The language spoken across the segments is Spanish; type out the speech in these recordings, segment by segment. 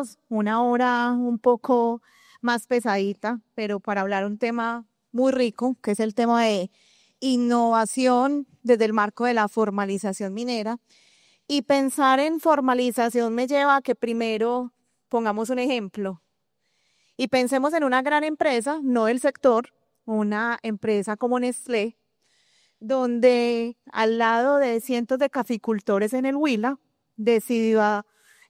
tenemos una hora un poco más pesadita, pero para hablar un tema muy rico, que es el tema de innovación desde el marco de la formalización minera. Y pensar en formalización me lleva a que primero pongamos un ejemplo y pensemos en una gran empresa, no del sector, una empresa como Nestlé, donde al lado de cientos de caficultores en el Huila, decidió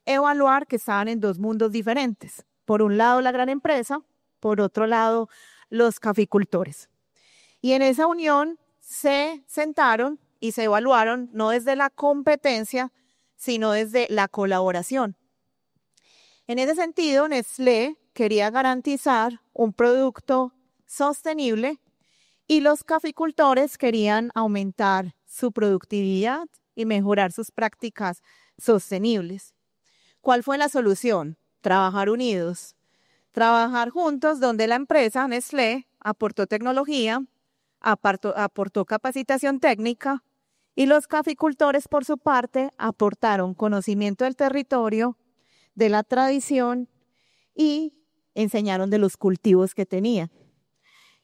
evaluar que estaban en dos mundos diferentes. Por un lado la gran empresa, por otro lado los caficultores. Y en esa unión se sentaron y se evaluaron no desde la competencia, sino desde la colaboración. En ese sentido, Nestlé quería garantizar un producto sostenible y los caficultores querían aumentar su productividad y mejorar sus prácticas sostenibles. ¿Cuál fue la solución? Trabajar unidos, trabajar juntos, donde la empresa Nestlé aportó tecnología, aportó capacitación técnica y los caficultores, por su parte, aportaron conocimiento del territorio, de la tradición y enseñaron de los cultivos que tenían.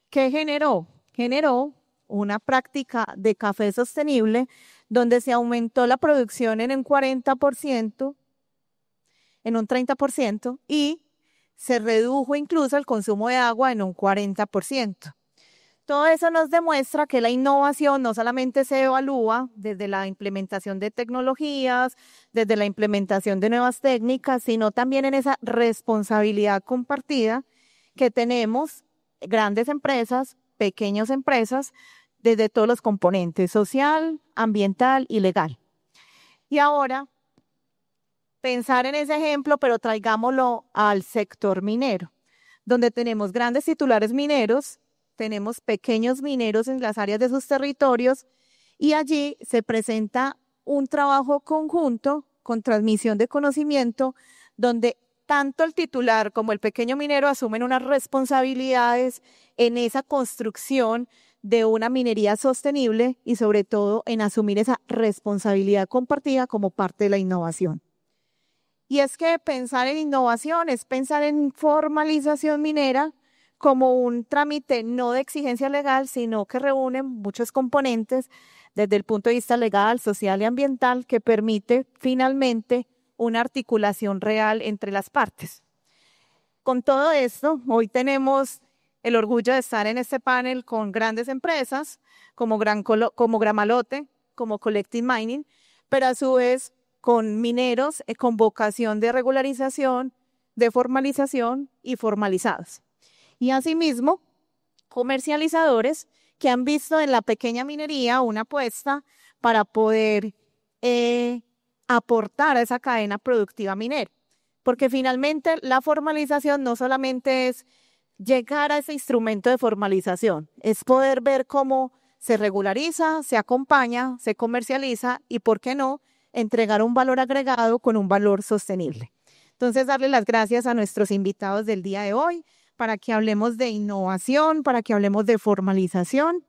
¿Qué generó? Generó una práctica de café sostenible donde se aumentó la producción en un 40%, en un 30% y se redujo incluso el consumo de agua en un 40%. Todo eso nos demuestra que la innovación no solamente se evalúa desde la implementación de tecnologías, desde la implementación de nuevas técnicas, sino también en esa responsabilidad compartida que tenemos grandes empresas, pequeñas empresas, desde todos los componentes, social, ambiental y legal. Y ahora, pensar en ese ejemplo, pero traigámoslo al sector minero, donde tenemos grandes titulares mineros, tenemos pequeños mineros en las áreas de sus territorios y allí se presenta un trabajo conjunto con transmisión de conocimiento donde tanto el titular como el pequeño minero asumen unas responsabilidades en esa construcción de una minería sostenible y sobre todo en asumir esa responsabilidad compartida como parte de la innovación. Y es que pensar en innovación es pensar en formalización minera como un trámite no de exigencia legal, sino que reúne muchos componentes desde el punto de vista legal, social y ambiental que permite finalmente una articulación real entre las partes. Con todo esto, hoy tenemos el orgullo de estar en este panel con grandes empresas como Gramalote, como Collective Mining, pero a su vez con mineros con vocación de regularización, de formalización y formalizados. Y asimismo, comercializadores que han visto en la pequeña minería una apuesta para poder aportar a esa cadena productiva minera. Porque finalmente la formalización no solamente es llegar a ese instrumento de formalización, es poder ver cómo se regulariza, se acompaña, se comercializa y, ¿por qué no?, entregar un valor agregado con un valor sostenible. Entonces, darle las gracias a nuestros invitados del día de hoy para que hablemos de innovación, para que hablemos de formalización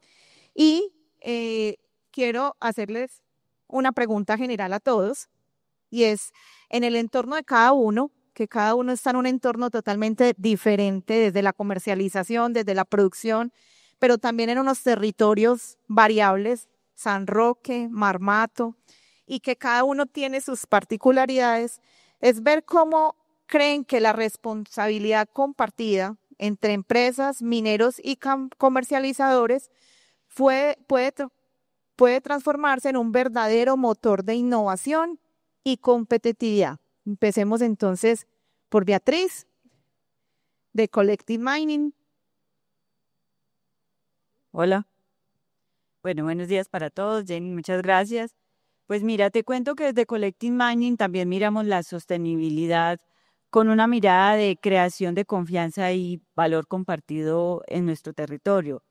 y quiero hacerles una pregunta general a todos y es, en el entorno de cada uno, que cada uno está en un entorno totalmente diferente desde la comercialización, desde la producción, pero también en unos territorios variables, San Roque, Marmato, y que cada uno tiene sus particularidades, es ver cómo creen que la responsabilidad compartida entre empresas, mineros y comercializadores puede transformarse en un verdadero motor de innovación y competitividad. Empecemos entonces por Beatriz, de Collective Mining. Hola. Bueno, buenos días para todos. Jenny, muchas gracias. Pues mira, te cuento que desde Collective Mining también miramos la sostenibilidad con una mirada de creación de confianza y valor compartido en nuestro territorio.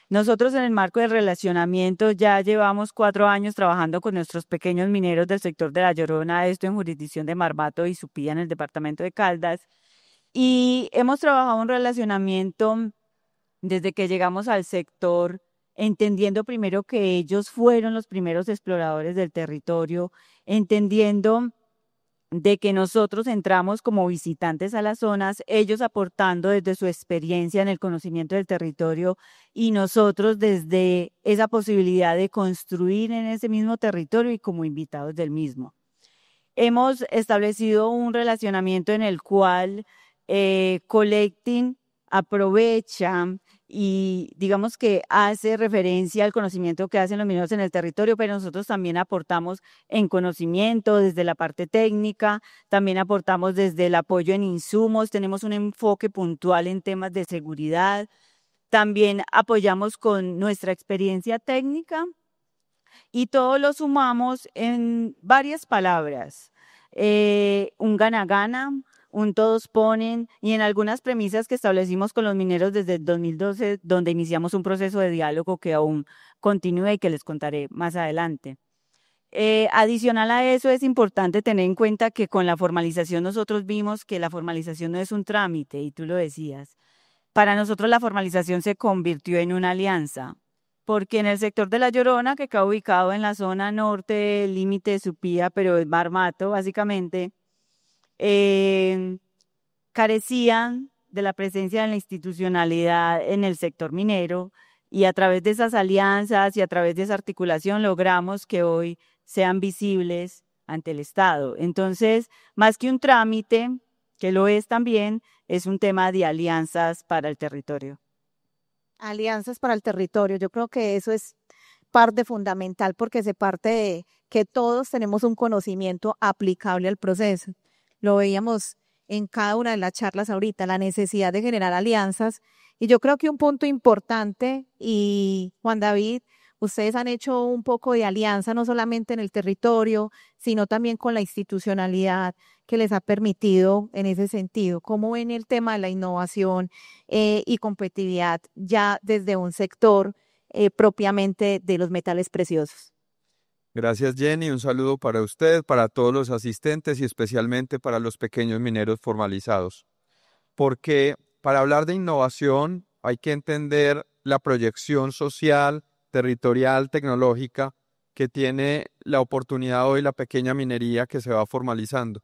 Nosotros en el marco del relacionamiento ya llevamos 4 años trabajando con nuestros pequeños mineros del sector de La Llorona, esto en jurisdicción de Marmato y Supía en el departamento de Caldas. Y hemos trabajado un relacionamiento desde que llegamos al sector, entendiendo primero que ellos fueron los primeros exploradores del territorio, entendiendo de que nosotros entramos como visitantes a las zonas, ellos aportando desde su experiencia en el conocimiento del territorio y nosotros desde esa posibilidad de construir en ese mismo territorio y como invitados del mismo. Hemos establecido un relacionamiento en el cual Collecting aprovecha y digamos que hace referencia al conocimiento que hacen los mineros en el territorio, pero nosotros también aportamos en conocimiento desde la parte técnica, también aportamos desde el apoyo en insumos, tenemos un enfoque puntual en temas de seguridad, también apoyamos con nuestra experiencia técnica y todo lo sumamos en varias palabras. Un gana-gana, un todos ponen, y en algunas premisas que establecimos con los mineros desde el 2012, donde iniciamos un proceso de diálogo que aún continúa y que les contaré más adelante. Adicional a eso, es importante tener en cuenta que con la formalización nosotros vimos que la formalización no es un trámite, y tú lo decías. Para nosotros la formalización se convirtió en una alianza, porque en el sector de La Llorona, que queda ubicado en la zona norte, límite de Supía, pero es Marmato, básicamente, carecían de la presencia de la institucionalidad en el sector minero y a través de esas alianzas y a través de esa articulación logramos que hoy sean visibles ante el Estado. Entonces, más que un trámite, que lo es también, es un tema de alianzas para el territorio. Alianzas para el territorio, yo creo que eso es parte fundamental porque se parte de que todos tenemos un conocimiento aplicable al proceso. Lo veíamos en cada una de las charlas ahorita, la necesidad de generar alianzas. Y yo creo que un punto importante, y Juan David, ustedes han hecho un poco de alianza, no solamente en el territorio, sino también con la institucionalidad que les ha permitido en ese sentido. ¿Cómo ven el tema de la innovación y competitividad ya desde un sector propiamente de los metales preciosos? Gracias, Jenny. Un saludo para usted, para todos los asistentes y especialmente para los pequeños mineros formalizados. Porque para hablar de innovación hay que entender la proyección social, territorial, tecnológica que tiene la oportunidad hoy la pequeña minería que se va formalizando.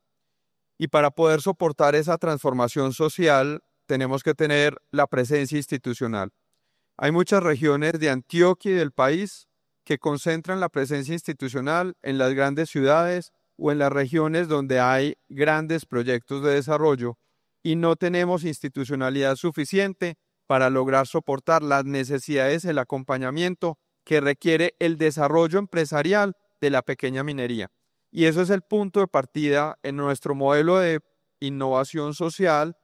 Y para poder soportar esa transformación social tenemos que tener la presencia institucional. Hay muchas regiones de Antioquia y del país que concentran la presencia institucional en las grandes ciudades o en las regiones donde hay grandes proyectos de desarrollo y no tenemos institucionalidad suficiente para lograr soportar las necesidades, el acompañamiento que requiere el desarrollo empresarial de la pequeña minería. Y eso es el punto de partida en nuestro modelo de innovación social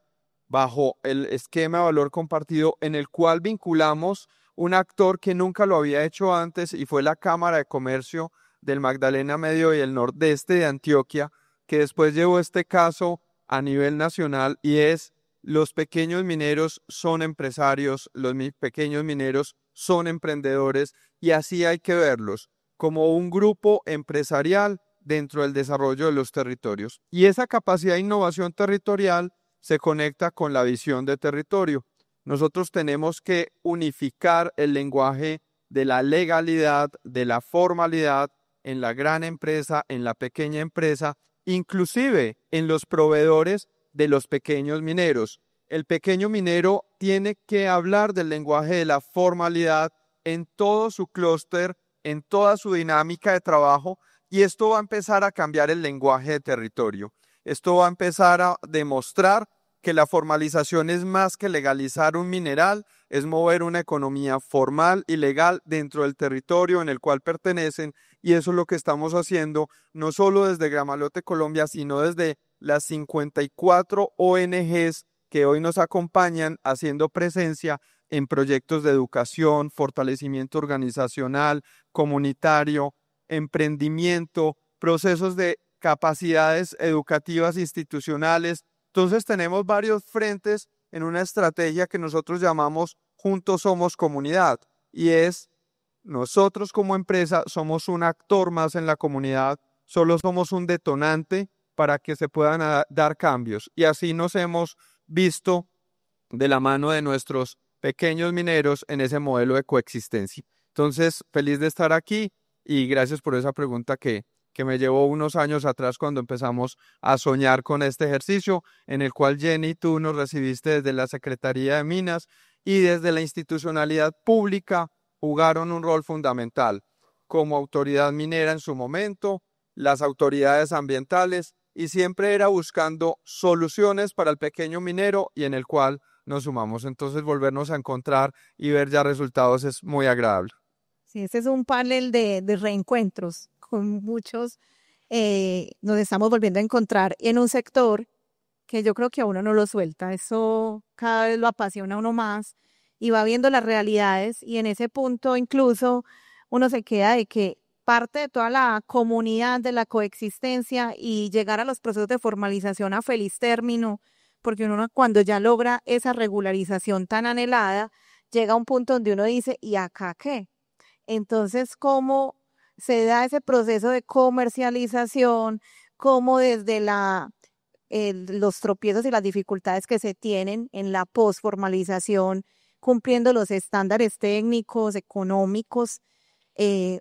bajo el esquema de valor compartido en el cual vinculamos un actor que nunca lo había hecho antes y fue la Cámara de Comercio del Magdalena Medio y el Nordeste de Antioquia, que después llevó este caso a nivel nacional y es: los pequeños mineros son empresarios, los pequeños mineros son emprendedores y así hay que verlos, como un grupo empresarial dentro del desarrollo de los territorios. Y esa capacidad de innovación territorial se conecta con la visión de territorio. Nosotros tenemos que unificar el lenguaje de la legalidad, de la formalidad en la gran empresa, en la pequeña empresa, inclusive en los proveedores de los pequeños mineros. El pequeño minero tiene que hablar del lenguaje de la formalidad en todo su clúster, en toda su dinámica de trabajo, y esto va a empezar a cambiar el lenguaje de territorio. Esto va a empezar a demostrar que la formalización es más que legalizar un mineral, es mover una economía formal y legal dentro del territorio en el cual pertenecen, y eso es lo que estamos haciendo, no solo desde Gramalote Colombia, sino desde las 54 ONGs que hoy nos acompañan haciendo presencia en proyectos de educación, fortalecimiento organizacional, comunitario, emprendimiento, procesos de capacidades educativas institucionales. Entonces tenemos varios frentes en una estrategia que nosotros llamamos Juntos Somos Comunidad, y es: nosotros como empresa somos un actor más en la comunidad, solo somos un detonante para que se puedan dar cambios, y así nos hemos visto de la mano de nuestros pequeños mineros en ese modelo de coexistencia. Entonces, feliz de estar aquí y gracias por esa pregunta que que me llevó unos años atrás cuando empezamos a soñar con este ejercicio, en el cual Jenny, tú nos recibiste desde la Secretaría de Minas y desde la institucionalidad pública jugaron un rol fundamental como autoridad minera en su momento, las autoridades ambientales, y siempre era buscando soluciones para el pequeño minero y en el cual nos sumamos. Entonces volvernos a encontrar y ver ya resultados es muy agradable. Sí, este es un panel de reencuentros con muchos, nos estamos volviendo a encontrar en un sector que yo creo que a uno no lo suelta, eso cada vez lo apasiona a uno más y va viendo las realidades y en ese punto incluso uno se queda de que parte de toda la comunidad de la coexistencia y llegar a los procesos de formalización a feliz término, porque uno cuando ya logra esa regularización tan anhelada, llega a un punto donde uno dice, ¿y acá qué? Entonces, ¿cómo se da ese proceso de comercialización? ¿Cómo desde los tropiezos y las dificultades que se tienen en la posformalización, cumpliendo los estándares técnicos, económicos,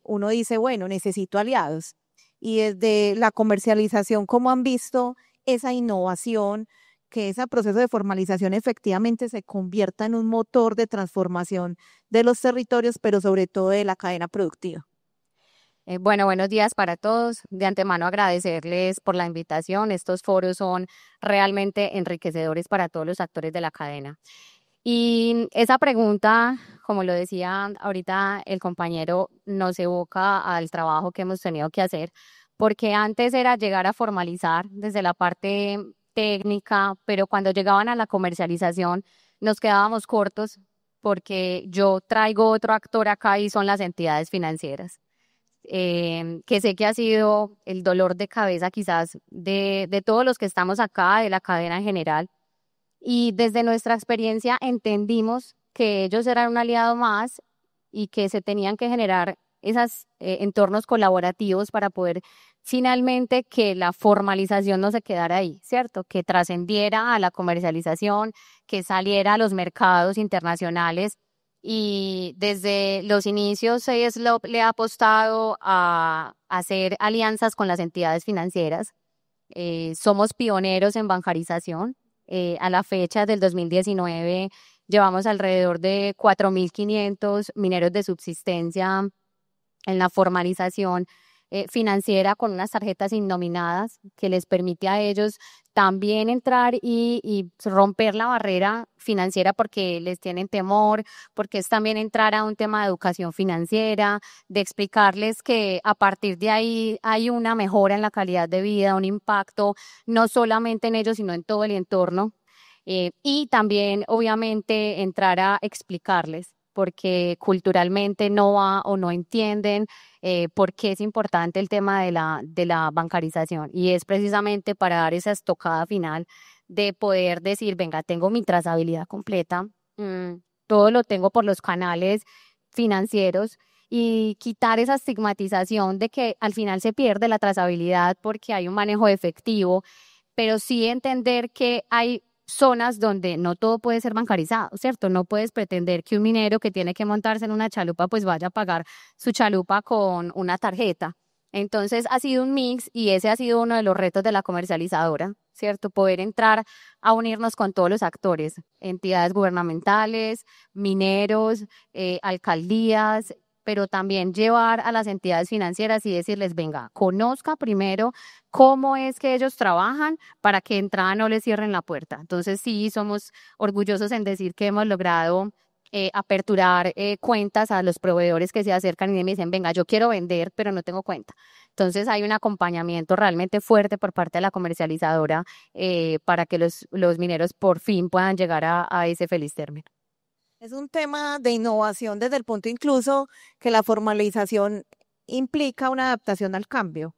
uno dice, bueno, necesito aliados. Y desde la comercialización, ¿cómo han visto esa innovación, que ese proceso de formalización efectivamente se convierta en un motor de transformación de los territorios, pero sobre todo de la cadena productiva? Bueno, buenos días para todos. De antemano agradecerles por la invitación. Estos foros son realmente enriquecedores para todos los actores de la cadena. Y esa pregunta, como lo decía ahorita el compañero, nos evoca al trabajo que hemos tenido que hacer, porque antes era llegar a formalizar desde la parte técnica, pero cuando llegaban a la comercialización nos quedábamos cortos porque yo traigo otro actor acá y son las entidades financieras. Que sé que ha sido el dolor de cabeza quizás de todos los que estamos acá, de la cadena en general. Y desde nuestra experiencia entendimos que ellos eran un aliado más y que se tenían que generar esos entornos colaborativos para poder finalmente que la formalización no se quedara ahí, ¿cierto? Que trascendiera a la comercialización, que saliera a los mercados internacionales. Y desde los inicios CESLOP le ha apostado a hacer alianzas con las entidades financieras. Somos pioneros en bancarización. A la fecha del 2019 llevamos alrededor de 4.500 mineros de subsistencia en la formalización financiera con unas tarjetas innominadas que les permite a ellos también entrar y romper la barrera financiera porque les tienen temor, porque es también entrar a un tema de educación financiera, de explicarles que a partir de ahí hay una mejora en la calidad de vida, un impacto no solamente en ellos, sino en todo el entorno. Y también, obviamente, entrar a explicarles porque culturalmente no va o no entienden por qué es importante el tema de la bancarización. Y es precisamente para dar esa estocada final de poder decir, venga, tengo mi trazabilidad completa, todo lo tengo por los canales financieros y quitar esa estigmatización de que al final se pierde la trazabilidad porque hay un manejo efectivo, pero sí entender que hay zonas donde no todo puede ser bancarizado, ¿cierto? No puedes pretender que un minero que tiene que montarse en una chalupa pues vaya a pagar su chalupa con una tarjeta. Entonces ha sido un mix y ese ha sido uno de los retos de la comercializadora, ¿cierto? Poder entrar a unirnos con todos los actores, entidades gubernamentales, mineros, alcaldías, pero también llevar a las entidades financieras y decirles, venga, conozca primero cómo es que ellos trabajan para que entrada no les cierren la puerta. Entonces sí, somos orgullosos en decir que hemos logrado aperturar cuentas a los proveedores que se acercan y me dicen, venga, yo quiero vender, pero no tengo cuenta. Entonces hay un acompañamiento realmente fuerte por parte de la comercializadora para que los mineros por fin puedan llegar a ese feliz término. Es un tema de innovación desde el punto incluso que la formalización implica una adaptación al cambio,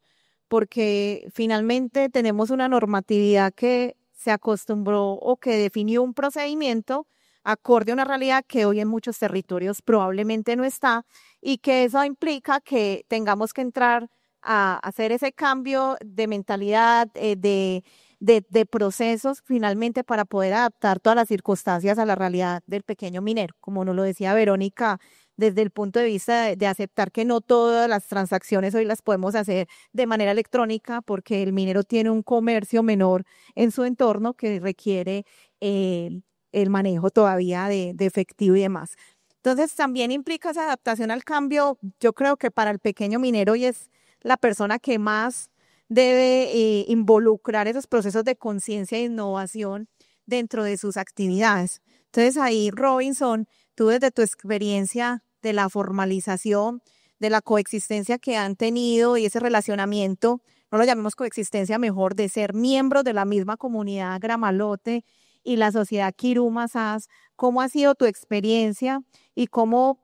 porque finalmente tenemos una normatividad que se acostumbró o que definió un procedimiento acorde a una realidad que hoy en muchos territorios probablemente no está y que eso implica que tengamos que entrar a hacer ese cambio de mentalidad, de procesos finalmente para poder adaptar todas las circunstancias a la realidad del pequeño minero. Como nos lo decía Verónica, desde el punto de vista de aceptar que no todas las transacciones hoy las podemos hacer de manera electrónica porque el minero tiene un comercio menor en su entorno que requiere el manejo todavía de efectivo y demás. Entonces también implica esa adaptación al cambio. Yo creo que para el pequeño minero hoy es la persona que más debe involucrar esos procesos de conciencia e innovación dentro de sus actividades. Entonces ahí, Robinson, tú desde tu experiencia de la formalización, de la coexistencia que han tenido y ese relacionamiento, no lo llamemos coexistencia mejor, de ser miembros de la misma comunidad Gramalote y la sociedad Quiruma SAS, ¿cómo ha sido tu experiencia y cómo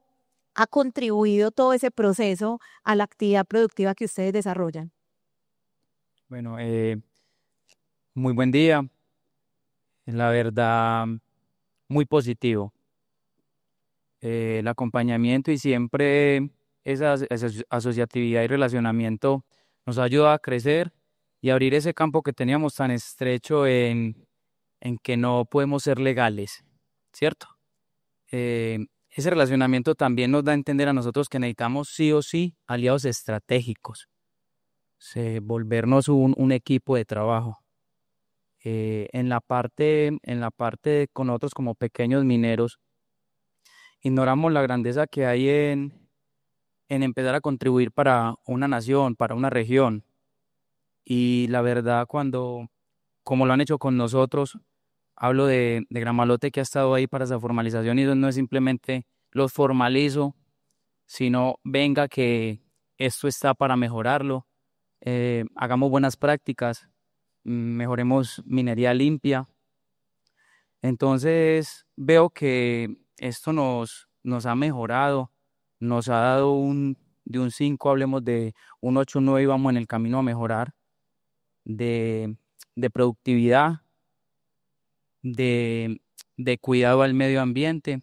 ha contribuido todo ese proceso a la actividad productiva que ustedes desarrollan? Bueno, muy buen día. La verdad, muy positivo. El acompañamiento y siempre esa asociatividad y relacionamiento nos ayuda a crecer y abrir ese campo que teníamos tan estrecho en que no podemos ser legales, ¿cierto? Ese relacionamiento también nos da a entender a nosotros que necesitamos sí o sí aliados estratégicos, volvernos un equipo de trabajo. En la parte con nosotros como pequeños mineros, ignoramos la grandeza que hay en empezar a contribuir para una nación, para una región. Y la verdad, como lo han hecho con nosotros, hablo de Gramalote que ha estado ahí para esa formalización y no es simplemente los formalizo, sino venga que esto está para mejorarlo, hagamos buenas prácticas, mejoremos minería limpia. Entonces veo que esto nos ha mejorado, nos ha dado de un 5, hablemos de un 8, un 9 y vamos en el camino a mejorar, de productividad, de cuidado al medio ambiente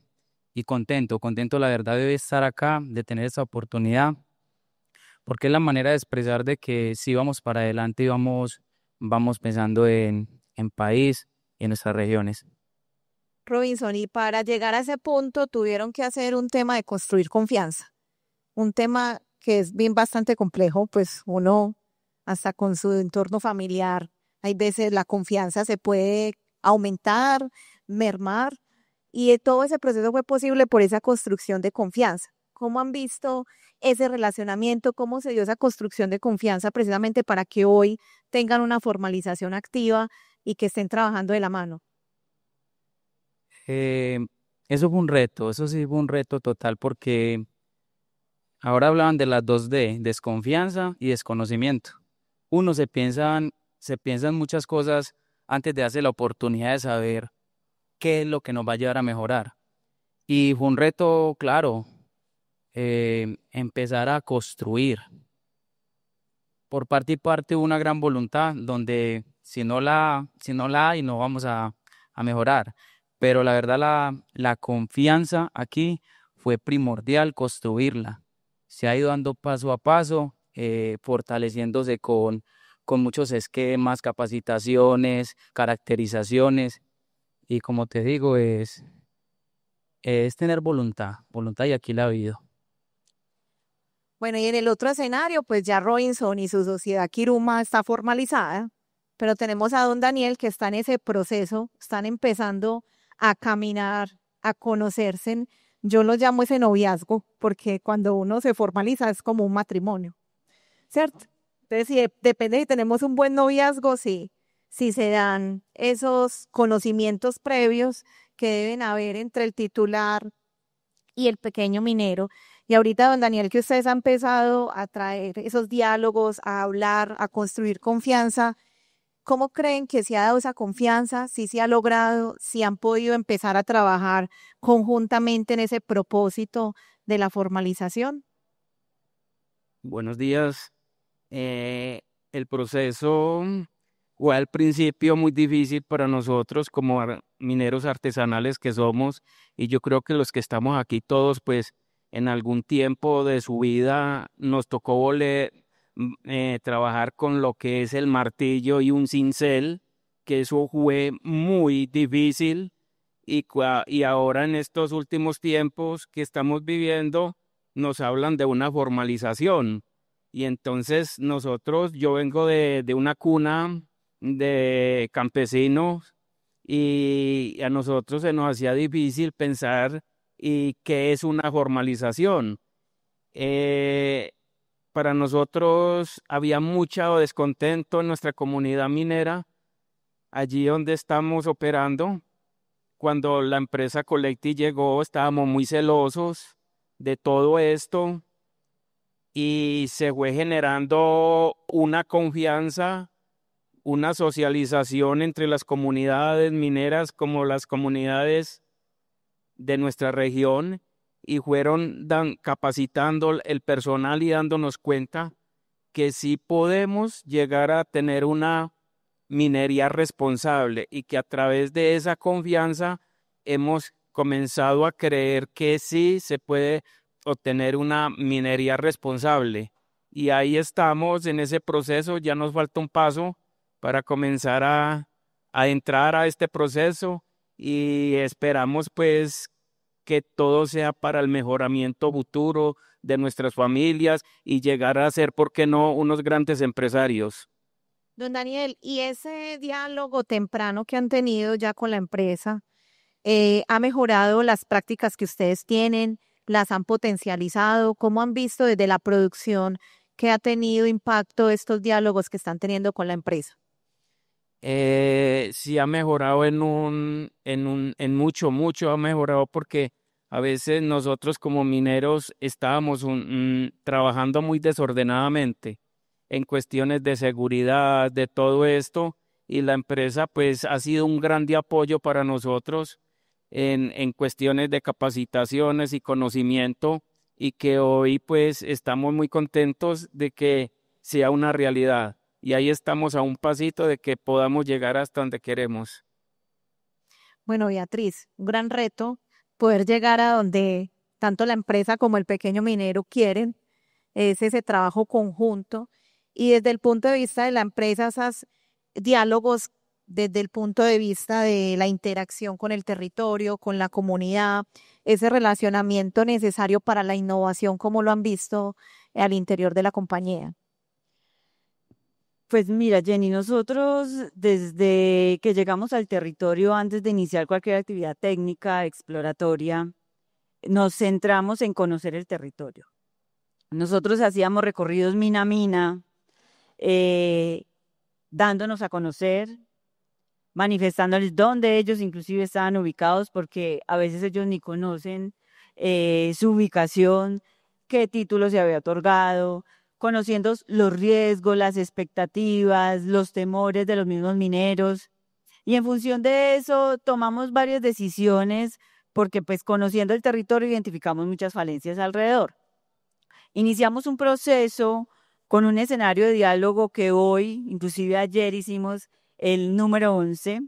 y contento la verdad de estar acá, de tener esa oportunidad, porque es la manera de expresar de que sí vamos para adelante y vamos pensando en país y en nuestras regiones. Robinson, y para llegar a ese punto tuvieron que hacer un tema de construir confianza, un tema que es bien bastante complejo, pues uno hasta con su entorno familiar, hay veces la confianza se puede aumentar, mermar, y todo ese proceso fue posible por esa construcción de confianza. ¿Cómo han visto ese relacionamiento? ¿Cómo se dio esa construcción de confianza precisamente para que hoy tengan una formalización activa y que estén trabajando de la mano? Eso fue un reto, eso sí fue un reto total porque ahora hablaban de las 2D, desconfianza y desconocimiento. Uno se piensan muchas cosas antes de darse la oportunidad de saber qué es lo que nos va a llevar a mejorar. Y fue un reto, claro, empezar a construir. Por parte y parte hubo una gran voluntad donde si no la hay no vamos a mejorar. Pero la verdad la confianza aquí fue primordial construirla. Se ha ido dando paso a paso, fortaleciéndose con muchos esquemas, capacitaciones, caracterizaciones. Y como te digo, es tener voluntad y aquí la ha habido. Bueno, y en el otro escenario, pues ya Robinson y su sociedad Quiruma está formalizada, pero tenemos a don Daniel que está en ese proceso, están empezando a caminar, a conocerse. Yo lo llamo ese noviazgo, porque cuando uno se formaliza es como un matrimonio, ¿cierto? Entonces, depende si tenemos un buen noviazgo, si se dan esos conocimientos previos que deben haber entre el titular y el pequeño minero. Y ahorita, don Daniel, que ustedes han empezado a traer esos diálogos, a hablar, a construir confianza, ¿cómo creen que se ha dado esa confianza? ¿Si se ha logrado? ¿Si han podido empezar a trabajar conjuntamente en ese propósito de la formalización? Buenos días. El proceso fue al principio muy difícil para nosotros como mineros artesanales que somos, y yo creo que los que estamos aquí todos, pues en algún tiempo de su vida nos tocó trabajar con lo que es el martillo y un cincel, que eso fue muy difícil y ahora en estos últimos tiempos que estamos viviendo nos hablan de una formalización. Y entonces yo vengo de una cuna de campesinos y a nosotros se nos hacía difícil pensar y qué es una formalización. Para nosotros había mucho descontento en nuestra comunidad minera, allí donde estamos operando. Cuando la empresa Collecti llegó, estábamos muy celosos de todo esto y se fue generando una confianza, una socialización entre las comunidades mineras como las comunidades de nuestra región y fueron capacitando el personal y dándonos cuenta que sí podemos llegar a tener una minería responsable y que a través de esa confianza hemos comenzado a creer que sí se puede obtener una minería responsable. Y ahí estamos en ese proceso, ya nos falta un paso para comenzar a entrar a este proceso y esperamos pues que todo sea para el mejoramiento futuro de nuestras familias y llegar a ser, ¿por qué no?, unos grandes empresarios. Don Daniel, ¿y ese diálogo temprano que han tenido ya con la empresa ha mejorado las prácticas que ustedes tienen? ¿Las han potencializado? ¿Cómo han visto desde la producción que ha tenido impacto estos diálogos que están teniendo con la empresa? Sí ha mejorado en mucho ha mejorado porque a veces nosotros como mineros estábamos trabajando muy desordenadamente en cuestiones de seguridad, de todo esto, y la empresa pues ha sido un grande apoyo para nosotros en cuestiones de capacitaciones y conocimiento, y que hoy pues estamos muy contentos de que sea una realidad. Y ahí estamos a un pasito de que podamos llegar hasta donde queremos. Bueno, Beatriz, un gran reto poder llegar a donde tanto la empresa como el pequeño minero quieren, es ese trabajo conjunto. Y desde el punto de vista de la empresa, esos diálogos desde el punto de vista de la interacción con el territorio, con la comunidad, ese relacionamiento necesario para la innovación, como lo han visto al interior de la compañía. Pues mira, Jenny, nosotros desde que llegamos al territorio, antes de iniciar cualquier actividad técnica, exploratoria, nos centramos en conocer el territorio. Nosotros hacíamos recorridos mina a mina, dándonos a conocer, manifestándoles dónde ellos inclusive estaban ubicados, porque a veces ellos ni conocen su ubicación, qué título se había otorgado, conociendo los riesgos, las expectativas, los temores de los mismos mineros. Y en función de eso tomamos varias decisiones porque pues conociendo el territorio identificamos muchas falencias alrededor. Iniciamos un proceso con un escenario de diálogo que hoy, inclusive ayer hicimos el número 11,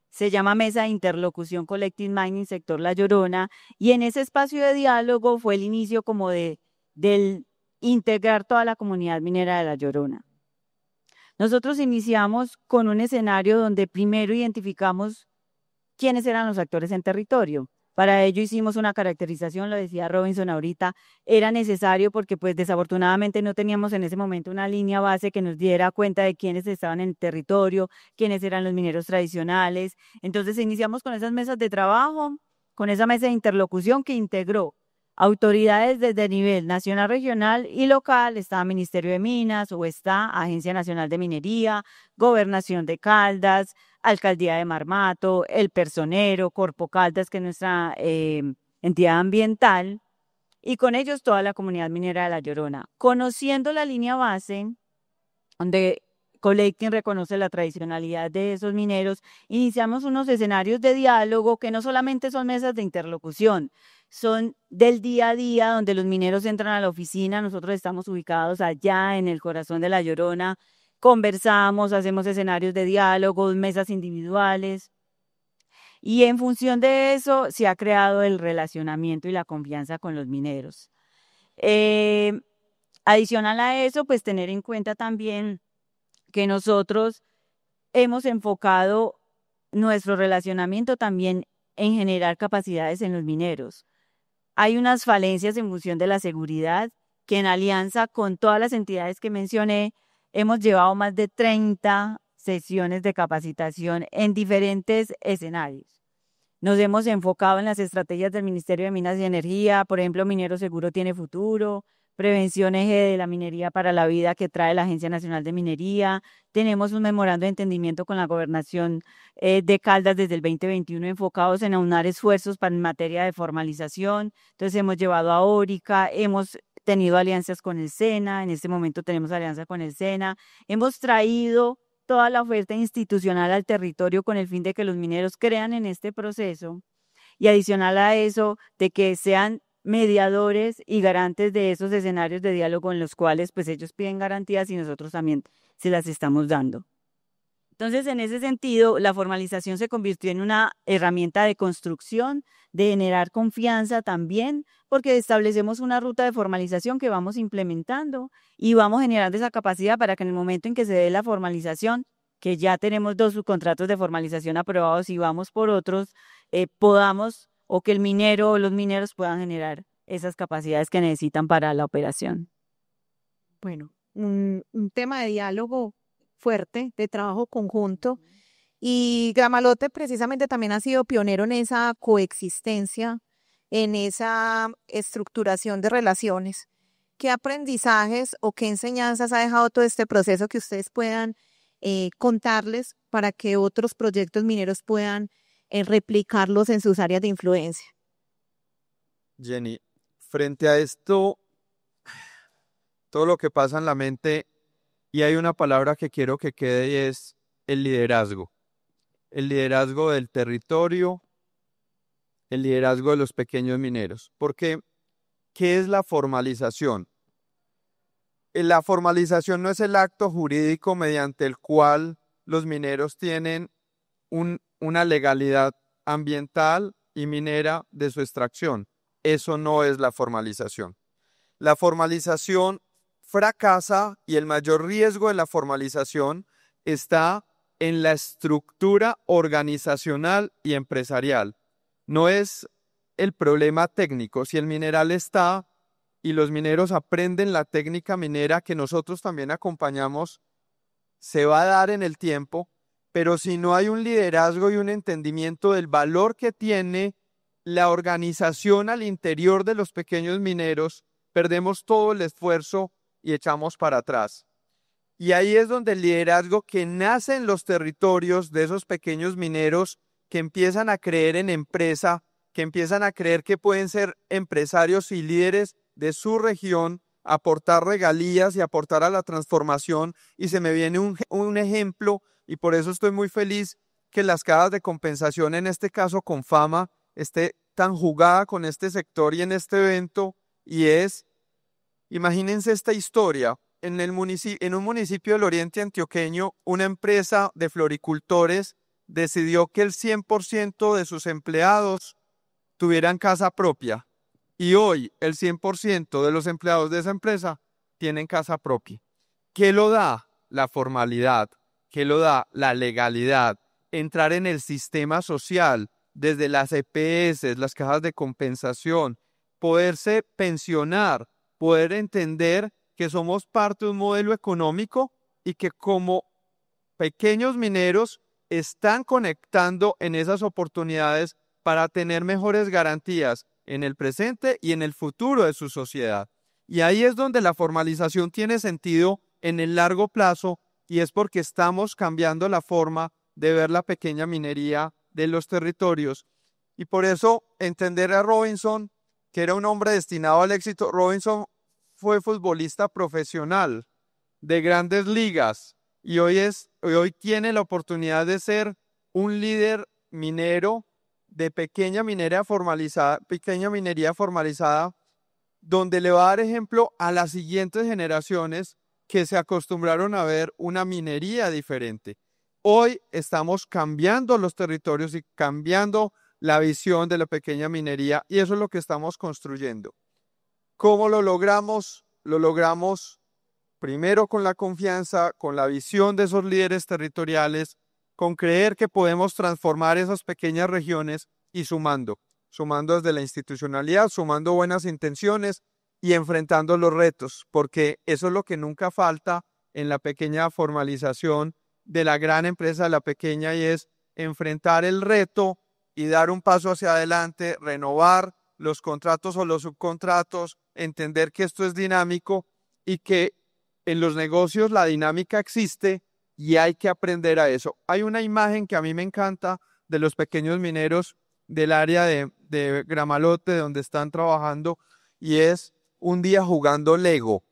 se llama Mesa de Interlocución Collective Mining Sector La Llorona, y en ese espacio de diálogo fue el inicio como del integrar toda la comunidad minera de La Llorona. Nosotros iniciamos con un escenario donde primero identificamos quiénes eran los actores en territorio. Para ello hicimos una caracterización, lo decía Robinson ahorita, era necesario porque pues desafortunadamente no teníamos en ese momento una línea base que nos diera cuenta de quiénes estaban en el territorio, quiénes eran los mineros tradicionales. Entonces iniciamos con esas mesas de trabajo, con esa mesa de interlocución que integró autoridades desde nivel nacional, regional y local. Está Ministerio de Minas o está Agencia Nacional de Minería, Gobernación de Caldas, Alcaldía de Marmato, El Personero, Corpo Caldas, que es nuestra entidad ambiental, y con ellos toda la comunidad minera de La Llorona. Conociendo la línea base, donde Collecting reconoce la tradicionalidad de esos mineros, iniciamos unos escenarios de diálogo que no solamente son mesas de interlocución, son del día a día, donde los mineros entran a la oficina. Nosotros estamos ubicados allá en el corazón de La Llorona, conversamos, hacemos escenarios de diálogo, mesas individuales, y en función de eso se ha creado el relacionamiento y la confianza con los mineros. Adicional a eso, pues tener en cuenta también que nosotros hemos enfocado nuestro relacionamiento también en generar capacidades en los mineros. Hay unas falencias en función de la seguridad que en alianza con todas las entidades que mencioné, hemos llevado más de 30 sesiones de capacitación en diferentes escenarios. Nos hemos enfocado en las estrategias del Ministerio de Minas y Energía, por ejemplo, Minero Seguro tiene futuro, Prevención Eje de la Minería para la Vida que trae la Agencia Nacional de Minería. Tenemos un memorando de entendimiento con la Gobernación de Caldas desde el 2021 enfocados en aunar esfuerzos en materia de formalización. Entonces hemos llevado a Órica, hemos tenido alianzas con el SENA, en este momento tenemos alianza con el SENA, hemos traído toda la oferta institucional al territorio con el fin de que los mineros crean en este proceso y adicional a eso, de que sean mediadores y garantes de esos escenarios de diálogo en los cuales pues ellos piden garantías y nosotros también se las estamos dando. Entonces, en ese sentido, la formalización se convirtió en una herramienta de construcción, de generar confianza también, porque establecemos una ruta de formalización que vamos implementando y vamos generando esa capacidad para que en el momento en que se dé la formalización, que ya tenemos 2 subcontratos de formalización aprobados y vamos por otros, podamos o que el minero o los mineros puedan generar esas capacidades que necesitan para la operación. Bueno, un tema de diálogo fuerte, de trabajo conjunto, y Gramalote precisamente también ha sido pionero en esa coexistencia, en esa estructuración de relaciones. ¿Qué aprendizajes o qué enseñanzas ha dejado todo este proceso que ustedes puedan contarles para que otros proyectos mineros puedan replicarlos en sus áreas de influencia? Jenny, frente a esto, todo lo que pasa en la mente, y hay una palabra que quiero que quede y es el liderazgo. El liderazgo del territorio, el liderazgo de los pequeños mineros. Porque, ¿qué es la formalización? La formalización no es el acto jurídico mediante el cual los mineros tienen una legalidad ambiental y minera de su extracción. Eso no es la formalización. La formalización fracasa y el mayor riesgo de la formalización está en la estructura organizacional y empresarial. No es el problema técnico. Si el mineral está y los mineros aprenden la técnica minera que nosotros también acompañamos, se va a dar en el tiempo, pero si no hay un liderazgo y un entendimiento del valor que tiene la organización al interior de los pequeños mineros, perdemos todo el esfuerzo y echamos para atrás. Y ahí es donde el liderazgo que nace en los territorios de esos pequeños mineros que empiezan a creer en empresa, que empiezan a creer que pueden ser empresarios y líderes de su región, aportar regalías y aportar a la transformación. Y se me viene un ejemplo, y por eso estoy muy feliz que las cajas de compensación, en este caso con Fama, esté tan jugada con este sector y en este evento, y es, imagínense esta historia, en un municipio del oriente antioqueño, una empresa de floricultores decidió que el 100% de sus empleados tuvieran casa propia, y hoy el 100% de los empleados de esa empresa tienen casa propia. ¿Qué lo da? La formalidad. ¿Qué lo da? La legalidad. Entrar en el sistema social, desde las EPS, las cajas de compensación, poderse pensionar, poder entender que somos parte de un modelo económico y que como pequeños mineros están conectando en esas oportunidades para tener mejores garantías en el presente y en el futuro de su sociedad. Y ahí es donde la formalización tiene sentido en el largo plazo, y es porque estamos cambiando la forma de ver la pequeña minería de los territorios. Y por eso entender a Robinson, que era un hombre destinado al éxito. Robinson fue futbolista profesional de grandes ligas y hoy tiene la oportunidad de ser un líder minero de pequeña minería formalizada, donde le va a dar ejemplo a las siguientes generaciones que se acostumbraron a ver una minería diferente. Hoy estamos cambiando los territorios y cambiando la visión de la pequeña minería, y eso es lo que estamos construyendo. ¿Cómo lo logramos? Lo logramos primero con la confianza, con la visión de esos líderes territoriales, con creer que podemos transformar esas pequeñas regiones y sumando desde la institucionalidad, sumando buenas intenciones y enfrentando los retos, porque eso es lo que nunca falta en la pequeña formalización de la gran empresa de la pequeña, y es enfrentar el reto y dar un paso hacia adelante, renovar los contratos o los subcontratos, entender que esto es dinámico y que en los negocios la dinámica existe y hay que aprender a eso. Hay una imagen que a mí me encanta de los pequeños mineros del área de Gramalote, donde están trabajando, y es un día jugando Lego.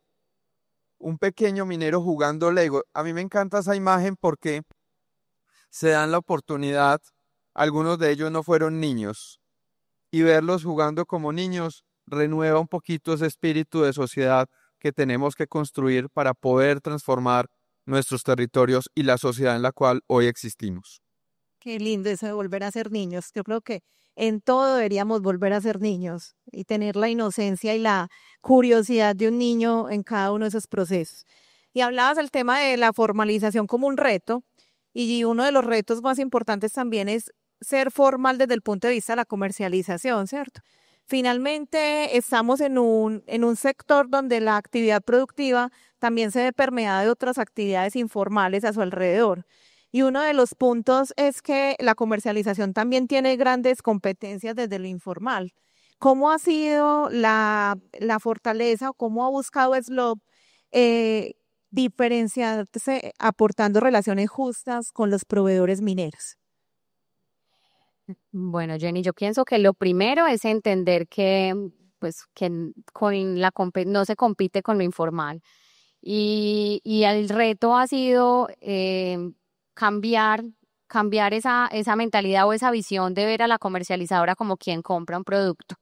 Un pequeño minero jugando Lego. A mí me encanta esa imagen porque se dan la oportunidad, algunos de ellos no fueron niños, y verlos jugando como niños renueva un poquito ese espíritu de sociedad que tenemos que construir para poder transformar nuestros territorios y la sociedad en la cual hoy existimos. Qué lindo eso de volver a ser niños. Yo creo que en todo deberíamos volver a ser niños y tener la inocencia y la curiosidad de un niño en cada uno de esos procesos. Y hablabas del tema de la formalización como un reto, y uno de los retos más importantes también es ser formal desde el punto de vista de la comercialización, ¿cierto? Finalmente estamos en un sector donde la actividad productiva también se ve permeada de otras actividades informales a su alrededor. Y uno de los puntos es que la comercialización también tiene grandes competencias desde lo informal. ¿Cómo ha sido la fortaleza o cómo ha buscado SLOP diferenciarse aportando relaciones justas con los proveedores mineros? Bueno, Jenny, yo pienso que lo primero es entender que, pues, que no se compite con lo informal. Y el reto ha sido cambiar esa mentalidad o esa visión de ver a la comercializadora como quien compra un producto.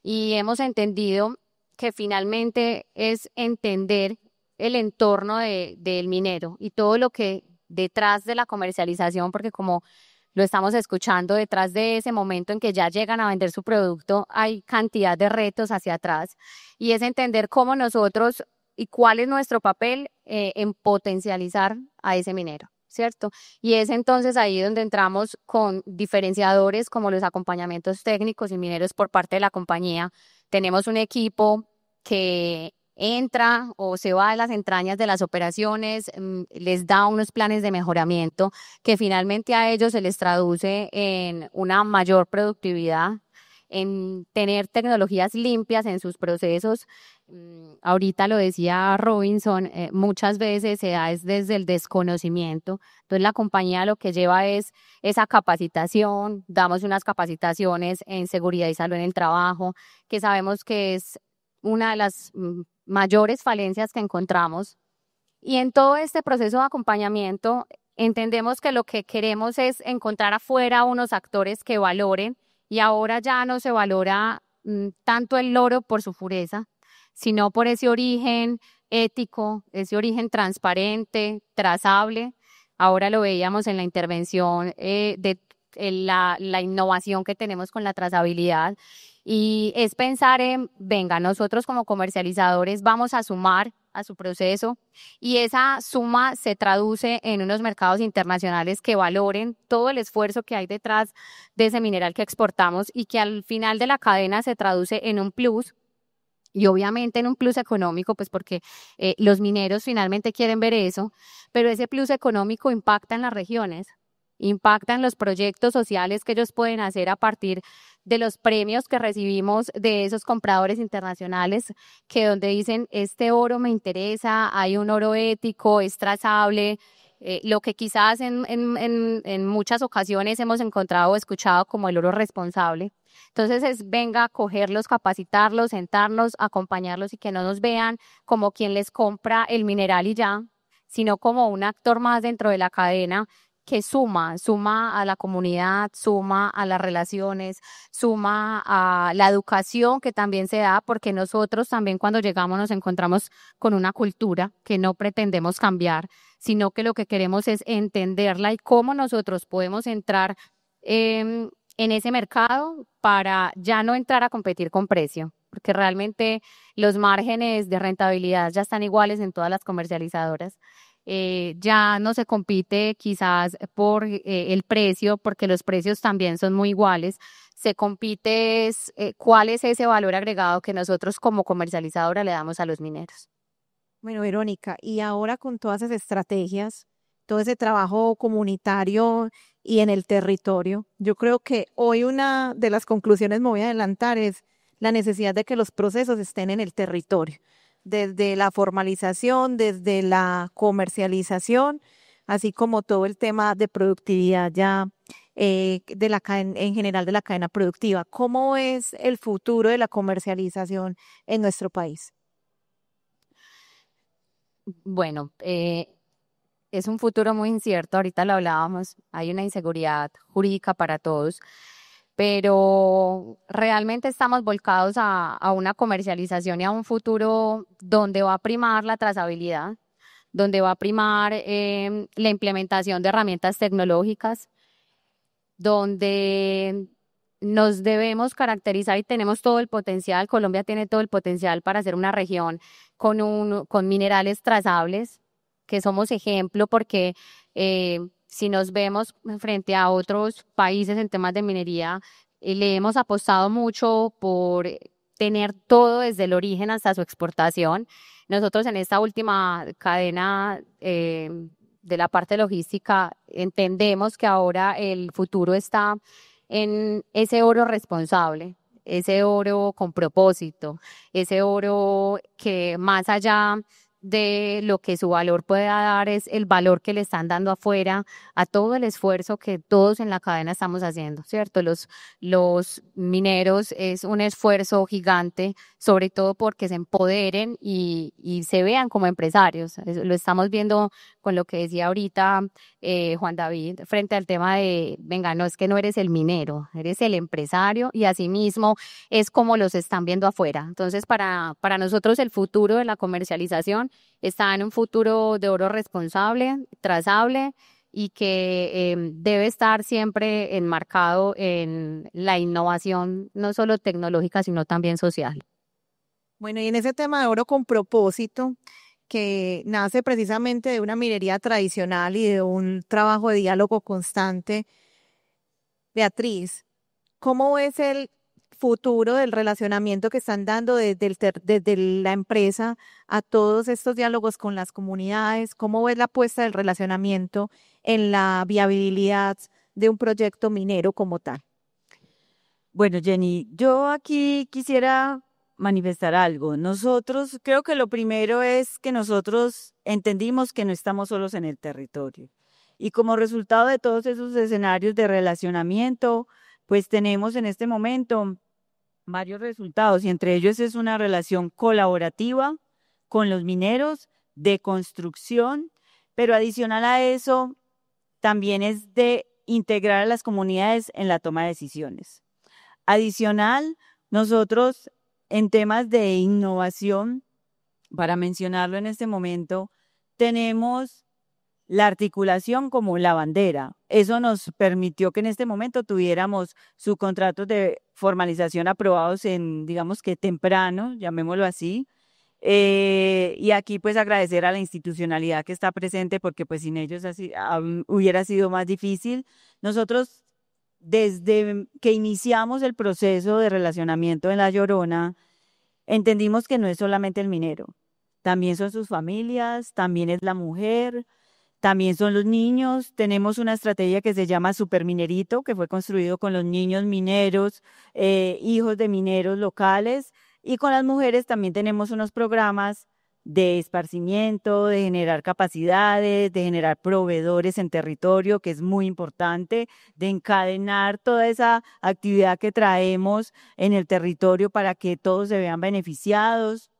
Y hemos entendido que finalmente es entender el entorno del minero y todo lo que detrás de la comercialización, porque como lo estamos escuchando, detrás de ese momento en que ya llegan a vender su producto, hay cantidad de retos hacia atrás, y es entender cómo nosotros y cuál es nuestro papel en potencializar a ese minero, ¿cierto? Y es entonces ahí donde entramos con diferenciadores como los acompañamientos técnicos y mineros por parte de la compañía. Tenemos un equipo que entra o se va a las entrañas de las operaciones, les da unos planes de mejoramiento que finalmente a ellos se les traduce en una mayor productividad, en tener tecnologías limpias en sus procesos. Ahorita lo decía Robinson, muchas veces se da es desde el desconocimiento. Entonces la compañía lo que lleva es esa capacitación, damos unas capacitaciones en seguridad y salud en el trabajo, que sabemos que es una de las mayores falencias que encontramos. Y en todo este proceso de acompañamiento entendemos que lo que queremos es encontrar afuera unos actores que valoren, y ahora ya no se valora tanto el oro por su pureza, sino por ese origen ético, ese origen transparente, trazable. Ahora lo veíamos en la intervención de la innovación que tenemos con la trazabilidad, y es pensar en, venga, nosotros como comercializadores vamos a sumar a su proceso, y esa suma se traduce en unos mercados internacionales que valoren todo el esfuerzo que hay detrás de ese mineral que exportamos, y que al final de la cadena se traduce en un plus. Y obviamente en un plus económico, pues porque los mineros finalmente quieren ver eso, pero ese plus económico impacta en las regiones, impacta en los proyectos sociales que ellos pueden hacer a partir de los premios que recibimos de esos compradores internacionales, que donde dicen, este oro me interesa, hay un oro ético, es trazable, lo que quizás en muchas ocasiones hemos encontrado o escuchado como el oro responsable. Entonces es, venga, cogerlos, capacitarlos, sentarnos, acompañarlos, y que no nos vean como quien les compra el mineral y ya, sino como un actor más dentro de la cadena que suma a la comunidad, suma a las relaciones, suma a la educación que también se da, porque nosotros también cuando llegamos nos encontramos con una cultura que no pretendemos cambiar, sino que lo que queremos es entenderla y cómo nosotros podemos entrar en ese mercado para ya no entrar a competir con precio, porque realmente los márgenes de rentabilidad ya están iguales en todas las comercializadoras. Ya no se compite quizás por el precio, porque los precios también son muy iguales. Se compite cuál es ese valor agregado que nosotros como comercializadora le damos a los mineros. Bueno, Verónica, y ahora con todas esas estrategias, todo ese trabajo comunitario y en el territorio, yo creo que hoy una de las conclusiones, me voy a adelantar, es la necesidad de que los procesos estén en el territorio, desde la formalización, desde la comercialización, así como todo el tema de productividad ya de la en general de la cadena productiva. ¿Cómo es el futuro de la comercialización en nuestro país? Bueno, es un futuro muy incierto, ahorita lo hablábamos, hay una inseguridad jurídica para todos, pero realmente estamos volcados a una comercialización y a un futuro donde va a primar la trazabilidad, donde va a primar la implementación de herramientas tecnológicas, donde nos debemos caracterizar y tenemos todo el potencial. Colombia tiene todo el potencial para ser una región con minerales trazables, que somos ejemplo porque si nos vemos frente a otros países en temas de minería, le hemos apostado mucho por tener todo desde el origen hasta su exportación. Nosotros en esta última cadena de la parte logística entendemos que ahora el futuro está en ese oro responsable, ese oro con propósito, ese oro que más allá de lo que su valor pueda dar es el valor que le están dando afuera a todo el esfuerzo que todos en la cadena estamos haciendo, ¿cierto? Los mineros es un esfuerzo gigante, sobre todo porque se empoderen y se vean como empresarios. Lo estamos viendo con lo que decía ahorita Juan David, frente al tema de, venga, no es que no eres el minero, eres el empresario y asimismo es como los están viendo afuera. Entonces, para nosotros el futuro de la comercialización está en un futuro de oro responsable, trazable y que debe estar siempre enmarcado en la innovación, no solo tecnológica, sino también social. Bueno, y en ese tema de oro con propósito, que nace precisamente de una minería tradicional y de un trabajo de diálogo constante, Beatriz, ¿cómo es el futuro del relacionamiento que están dando desde la empresa a todos estos diálogos con las comunidades? ¿Cómo ves la apuesta del relacionamiento en la viabilidad de un proyecto minero como tal? Bueno, Jenny, yo aquí quisiera manifestar algo. Nosotros, creo que lo primero es que nosotros entendimos que no estamos solos en el territorio. Y como resultado de todos esos escenarios de relacionamiento, pues tenemos en este momento varios resultados y entre ellos es una relación colaborativa con los mineros de construcción, pero adicional a eso también es de integrar a las comunidades en la toma de decisiones. Adicional, nosotros en temas de innovación, para mencionarlo en este momento, tenemos la articulación como la bandera. Eso nos permitió que en este momento tuviéramos subcontratos de formalización aprobados en, digamos que temprano, llamémoslo así. Y aquí pues agradecer a la institucionalidad que está presente porque pues sin ellos así, hubiera sido más difícil. Nosotros desde que iniciamos el proceso de relacionamiento en La Llorona, entendimos que no es solamente el minero, también son sus familias, también es la mujer, también son los niños. Tenemos una estrategia que se llama Superminerito, que fue construido con los niños mineros, hijos de mineros locales, y con las mujeres también tenemos unos programas de esparcimiento, de generar capacidades, de generar proveedores en territorio, que es muy importante, de encadenar toda esa actividad que traemos en el territorio para que todos se vean beneficiados.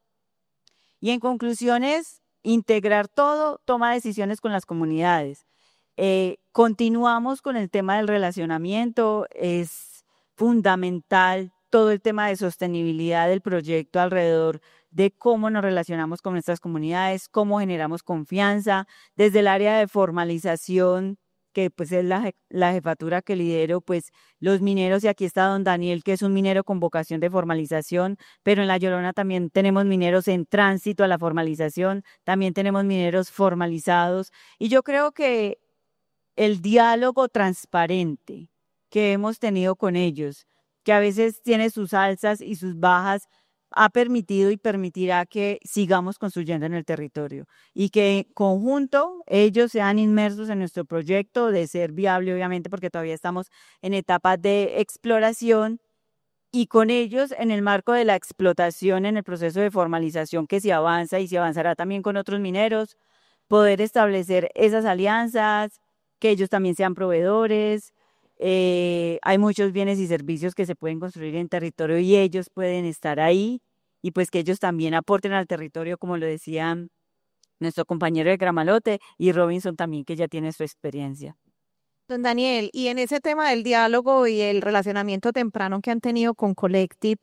Y en conclusiones, integrar todo, toma decisiones con las comunidades. Continuamos con el tema del relacionamiento, es fundamental todo el tema de sostenibilidad del proyecto alrededor de cómo nos relacionamos con nuestras comunidades, cómo generamos confianza. Desde el área de formalización que pues es la jefatura que lidero, pues los mineros, y aquí está don Daniel, que es un minero con vocación de formalización, pero en La Llorona también tenemos mineros en tránsito a la formalización, también tenemos mineros formalizados, y yo creo que el diálogo transparente que hemos tenido con ellos, que a veces tiene sus alzas y sus bajas, ha permitido y permitirá que sigamos construyendo en el territorio y que en conjunto ellos sean inmersos en nuestro proyecto de ser viable, obviamente, porque todavía estamos en etapas de exploración, y con ellos en el marco de la explotación, en el proceso de formalización que se avanza y se avanzará también con otros mineros, poder establecer esas alianzas, que ellos también sean proveedores. Hay muchos bienes y servicios que se pueden construir en territorio y ellos pueden estar ahí, y pues que ellos también aporten al territorio, como lo decía nuestro compañero de Gramalote y Robinson también, que ya tiene su experiencia. Don Daniel, y en ese tema del diálogo y el relacionamiento temprano que han tenido con Collective,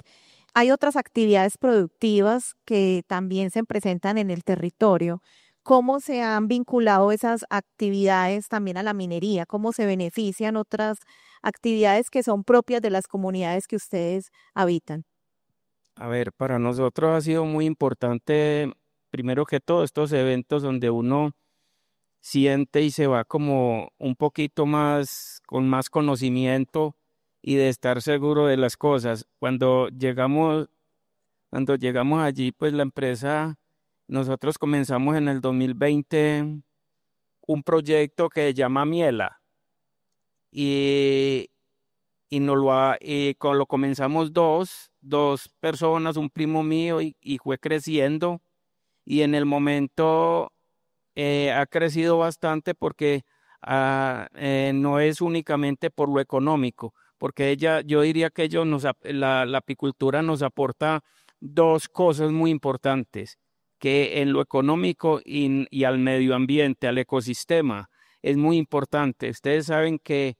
hay otras actividades productivas que también se presentan en el territorio. ¿Cómo se han vinculado esas actividades también a la minería? ¿Cómo se benefician otras actividades que son propias de las comunidades que ustedes habitan? A ver, para nosotros ha sido muy importante, primero que todo, estos eventos donde uno siente y se va como un poquito más, con más conocimiento y de estar seguro de las cosas. Cuando llegamos allí, pues la empresa, nosotros comenzamos en el 2020 un proyecto que se llama Miela, y, lo comenzamos dos personas, un primo mío, y fue creciendo, y en el momento ha crecido bastante porque no es únicamente por lo económico, porque yo diría que la apicultura nos aporta dos cosas muy importantes, que en lo económico y al medio ambiente, al ecosistema, es muy importante. Ustedes saben que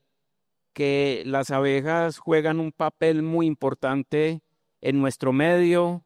las abejas juegan un papel muy importante en nuestro medio,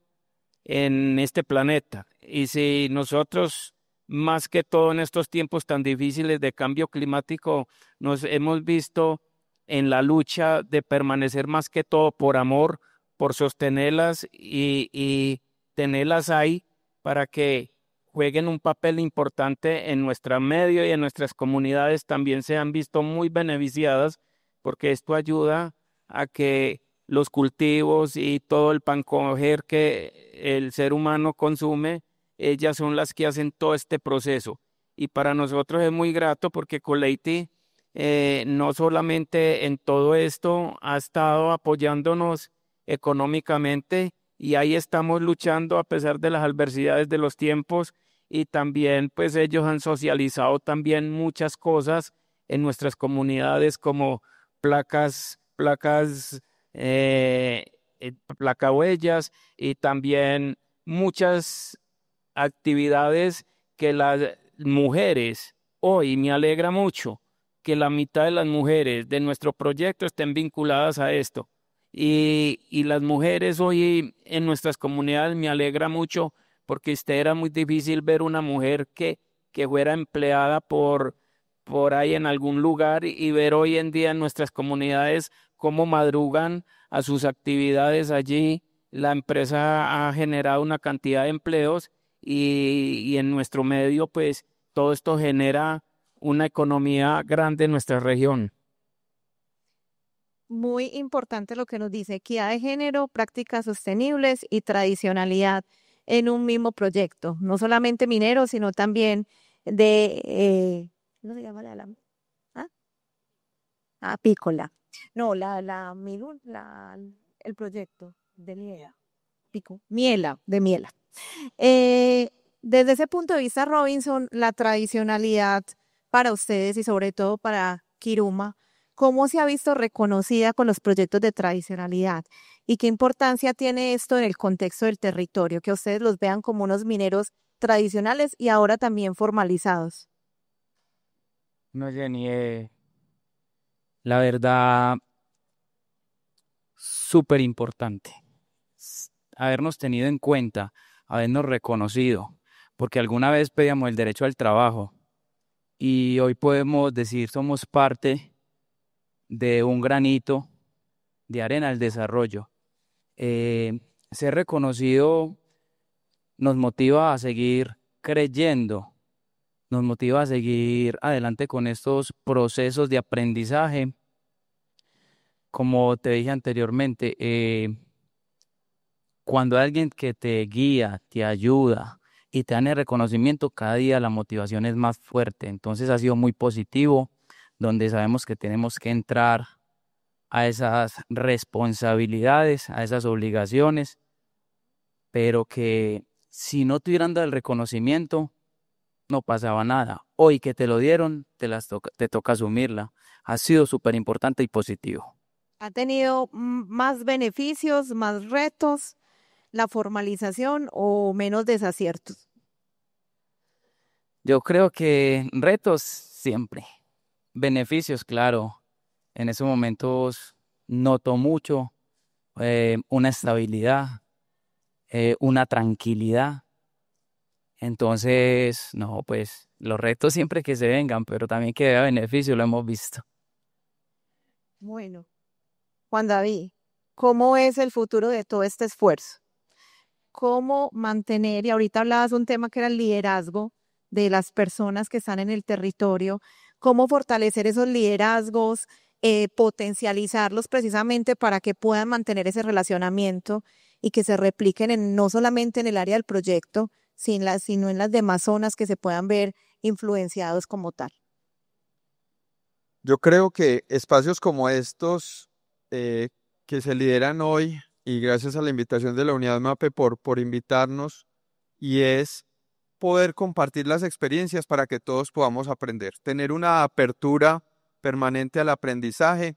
en este planeta. Y si nosotros, más que todo en estos tiempos tan difíciles de cambio climático, nos hemos visto en la lucha de permanecer más que todo por amor, por sostenerlas y tenerlas ahí para que jueguen un papel importante en nuestro medio y en nuestras comunidades, también se han visto muy beneficiadas, porque esto ayuda a que los cultivos y todo el pan coger que el ser humano consume, ellas son las que hacen todo este proceso. Y para nosotros es muy grato porque Coletti no solamente en todo esto ha estado apoyándonos económicamente, y ahí estamos luchando a pesar de las adversidades de los tiempos, y también pues ellos han socializado también muchas cosas en nuestras comunidades como placas eh, placahuellas, y también muchas actividades que las mujeres, hoy me alegra mucho que la mitad de las mujeres de nuestro proyecto estén vinculadas a esto. Y las mujeres hoy en nuestras comunidades me alegra mucho, porque era muy difícil ver una mujer que fuera empleada por ahí en algún lugar, y ver hoy en día en nuestras comunidades cómo madrugan a sus actividades allí. La empresa ha generado una cantidad de empleos, y en nuestro medio, pues todo esto genera una economía grande en nuestra región. Muy importante lo que nos dice, equidad de género, prácticas sostenibles y tradicionalidad en un mismo proyecto, no solamente minero, sino también de, ¿cómo se llama ¿ah? Apícola. No, el proyecto de miela, de miela. Desde ese punto de vista, Robinson, la tradicionalidad para ustedes y sobre todo para Kiruma, ¿cómo se ha visto reconocida con los proyectos de tradicionalidad? ¿Y qué importancia tiene esto en el contexto del territorio? Que ustedes los vean como unos mineros tradicionales y ahora también formalizados. No, Jenny, la verdad, súper importante habernos tenido en cuenta, habernos reconocido, porque alguna vez pedíamos el derecho al trabajo y hoy podemos decir somos parte de un granito de arena al desarrollo. Ser reconocido nos motiva a seguir creyendo, nos motiva a seguir adelante con estos procesos de aprendizaje. Como te dije anteriormente, cuando hay alguien que te guía, te ayuda y te dan el reconocimiento, cada día la motivación es más fuerte. Entonces ha sido muy positivo, donde sabemos que tenemos que entrar a esas responsabilidades, a esas obligaciones, pero que si no te hubieran dado el reconocimiento, no pasaba nada. Hoy que te lo dieron, te toca asumirla. Ha sido súper importante y positivo. ¿Ha tenido más beneficios, más retos, la formalización o menos desaciertos? Yo creo que retos siempre, beneficios, claro. En esos momentos noto mucho una estabilidad, una tranquilidad. Entonces, no, pues los retos siempre que se vengan, pero también que haya beneficio, lo hemos visto. Bueno, Juan David, ¿cómo es el futuro de todo este esfuerzo? ¿Cómo mantener, y ahorita hablabas de un tema que era el liderazgo de las personas que están en el territorio, cómo fortalecer esos liderazgos, potencializarlos precisamente para que puedan mantener ese relacionamiento y que se repliquen no solamente en el área del proyecto, sino en las demás zonas que se puedan ver influenciados como tal? Yo creo que espacios como estos que se lideran hoy, y gracias a la invitación de la Unidad MAPE por invitarnos, y es poder compartir las experiencias para que todos podamos aprender, tener una apertura permanente al aprendizaje,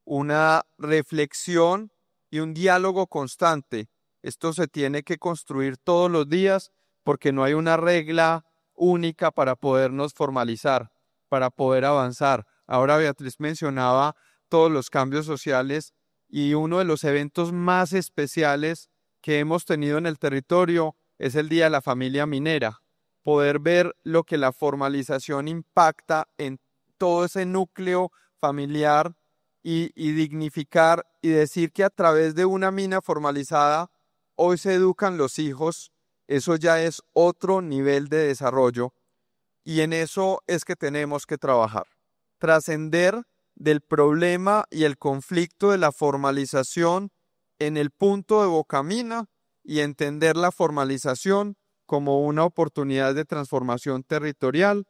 una reflexión y un diálogo constante. Esto se tiene que construir todos los días porque no hay una regla única para podernos formalizar, para poder avanzar. Ahora Beatriz mencionaba todos los cambios sociales y uno de los eventos más especiales que hemos tenido en el territorio es el Día de la Familia Minera. Poder ver lo que la formalización impacta en todo ese núcleo familiar y dignificar y decir que a través de una mina formalizada hoy se educan los hijos, eso ya es otro nivel de desarrollo y en eso es que tenemos que trabajar. Trascender del problema y el conflicto de la formalización en el punto de Bocamina y entender la formalización como una oportunidad de transformación territorial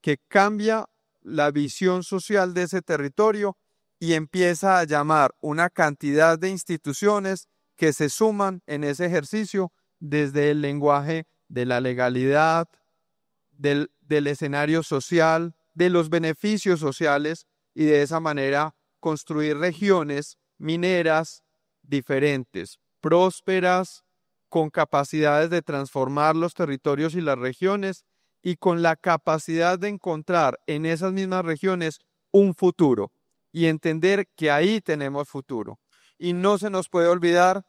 que cambia la visión social de ese territorio y empieza a llamar una cantidad de instituciones que se suman en ese ejercicio desde el lenguaje de la legalidad, del escenario social, de los beneficios sociales y de esa manera construir regiones mineras diferentes, prósperas, con capacidades de transformar los territorios y las regiones y con la capacidad de encontrar en esas mismas regiones un futuro y entender que ahí tenemos futuro. Y no se nos puede olvidar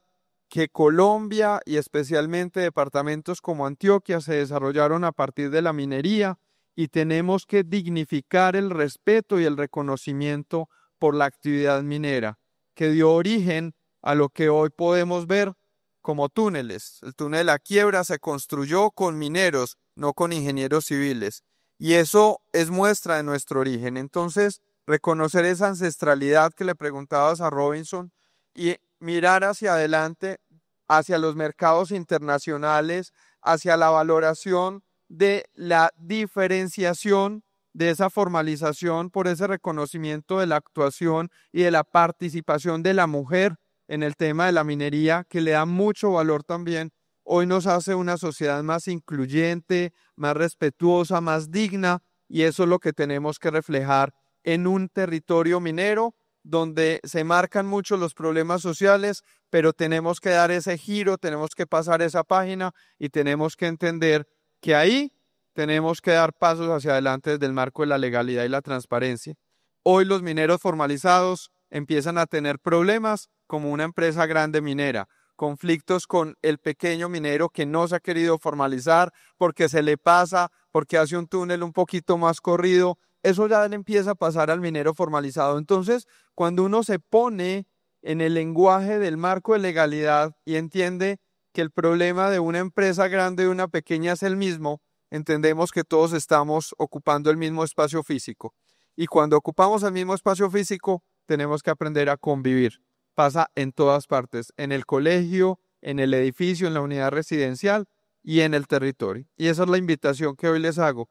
que Colombia y especialmente departamentos como Antioquia se desarrollaron a partir de la minería y tenemos que dignificar el respeto y el reconocimiento por la actividad minera que dio origen a lo que hoy podemos ver como túneles. El túnel de la Quiebra se construyó con mineros, no con ingenieros civiles. Y eso es muestra de nuestro origen. Entonces, reconocer esa ancestralidad que le preguntabas a Robinson y mirar hacia adelante, hacia los mercados internacionales, hacia la valoración de la diferenciación de esa formalización por ese reconocimiento de la actuación y de la participación de la mujer en el tema de la minería, que le da mucho valor también, hoy nos hace una sociedad más incluyente, más respetuosa, más digna, y eso es lo que tenemos que reflejar en un territorio minero donde se marcan mucho los problemas sociales, pero tenemos que dar ese giro, tenemos que pasar esa página y tenemos que entender que ahí tenemos que dar pasos hacia adelante desde el marco de la legalidad y la transparencia. Hoy los mineros formalizados empiezan a tener problemas como una empresa grande minera, conflictos con el pequeño minero que no se ha querido formalizar porque se le pasa, porque hace un túnel un poquito más corrido. Eso ya le empieza a pasar al minero formalizado. Entonces, cuando uno se pone en el lenguaje del marco de legalidad y entiende que el problema de una empresa grande y una pequeña es el mismo, entendemos que todos estamos ocupando el mismo espacio físico. Y cuando ocupamos el mismo espacio físico, tenemos que aprender a convivir. Pasa en todas partes, en el colegio, en el edificio, en la unidad residencial y en el territorio. Y esa es la invitación que hoy les hago.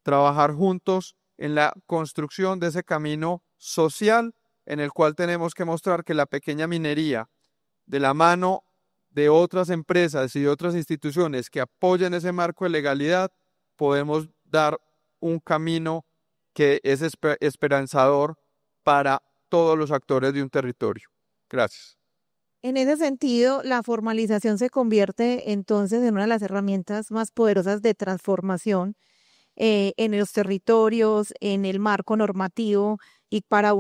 Trabajar juntos en la construcción de ese camino social en el cual tenemos que mostrar que la pequeña minería, de la mano de otras empresas y de otras instituciones que apoyen ese marco de legalidad, podemos dar un camino que es esperanzador para todos los actores de un territorio. Gracias. En ese sentido, la formalización se convierte entonces en una de las herramientas más poderosas de transformación en los territorios, en el marco normativo y para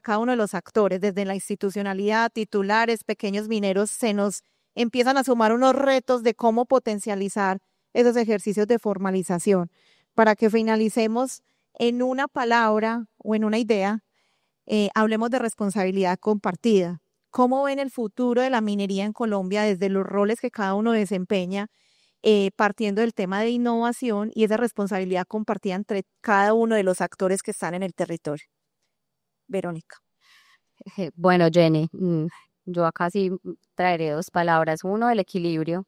cada uno de los actores, desde la institucionalidad, titulares, pequeños mineros, se nos empiezan a sumar unos retos de cómo potencializar esos ejercicios de formalización para que finalicemos en una palabra o en una idea, hablemos de responsabilidad compartida. ¿Cómo ven el futuro de la minería en Colombia desde los roles que cada uno desempeña, partiendo del tema de innovación y esa responsabilidad compartida entre cada uno de los actores que están en el territorio? Verónica. Bueno, Jenny, yo acá sí traeré dos palabras. Uno, el equilibrio.